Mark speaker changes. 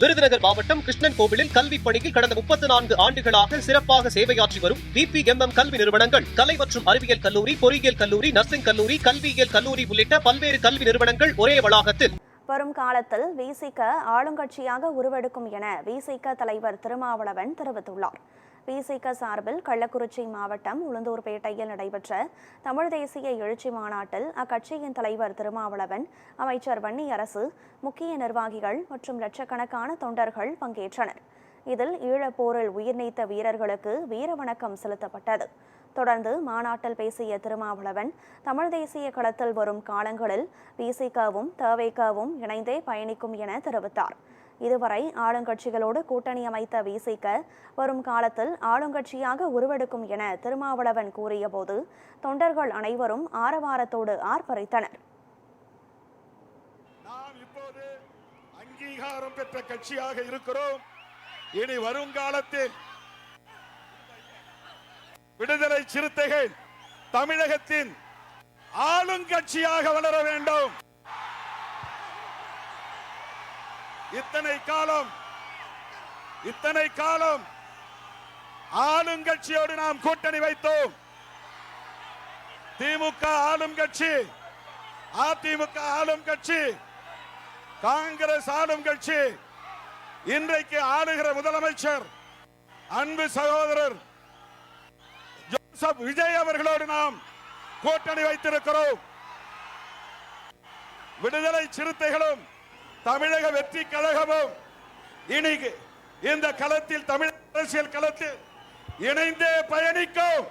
Speaker 1: விருதுநகர் மாவட்டம் கிருஷ்ணன் கோவிலில் கல்வி பணியில் கடந்த 34 ஆண்டுகளாக சிறப்பாக சேவையாற்றி வரும் VPMM கல்வி நிறுவனங்கள், கலை மற்றும் அறிவியல் கல்லூரி, பொறியியல் கல்லூரி, நர்சிங் கல்லூரி, கல்வியியல் கல்லூரி உள்ளிட்ட பல்வேறு கல்வி நிறுவனங்கள் ஒரே வளாகத்தில்
Speaker 2: வரும் காலத்தில் விசிக ஆளுங்கட்சியாக உருவெடுக்கும் என விசிக தலைவர் திருமாவளவன் தெரிவித்துள்ளார். விசிக சார்பில் கள்ளக்குறிச்சி மாவட்டம் உளுந்தூர்பேட்டையில் நடைபெற்ற தமிழ் தேசிய எழுச்சி மாநாட்டில் அக்கட்சியின் தலைவர் திருமாவளவன், அமைச்சர் வன்னியரசு, முக்கிய நிர்வாகிகள் மற்றும் லட்சக்கணக்கான தொண்டர்கள் பங்கேற்றனர். இதில் ஈழப்போரில் உயிர் நீத்த வீரர்களுக்கு வீர வணக்கம் செலுத்தப்பட்டது. தொடர்ந்து மாநாட்டில் பேசிய திருமாவளவன், தமிழ் தேசிய களத்தில் வரும் காலங்களில் விசிகவும் தவேகவும் இணைந்தே பயணிக்கும் என தெரிவித்தார். இதுவரை ஆளுங்கட்சிகளோடு கூட்டணி அமைத்த விசிக வரும் காலத்தில் ஆளுங்கட்சியாக உருவெடுக்கும் என திருமாவளவன் கூறியபோது தொண்டர்கள் அனைவரும் ஆரவாரத்தோடு ஆர்ப்பரித்தனர்.
Speaker 3: நாம் இப்போது அங்கீகாரம் பெற்ற கட்சியாக இருக்கிறோம். இனி வருங்காலத்தில் விடுதலை சிறுத்தைகள் தமிழகத்தின் ஆளுங்கட்சியாக வளர வேண்டும். இத்தனை காலம் ஆளுங்கட்சியோடு நாம் கூட்டணி வைத்தோம். திமுக ஆளும் கட்சி, அதிமுக ஆளும் கட்சி, காங்கிரஸ் ஆளும் கட்சி, இன்றைக்கு ஆளுகிற முதலமைச்சர் அன்பு சகோதரர் ஜோசப் விஜய் அவர்களோடு நாம் கூட்டணி வைத்திருக்கிறோம். விடுதலை சிறுத்தைகளும் தமிழக வெற்றி கழகமும் இன்னைக்கு இந்த களத்தில், தமிழ் அரசியல் களத்தில் இணைந்தே பயணிக்கும்.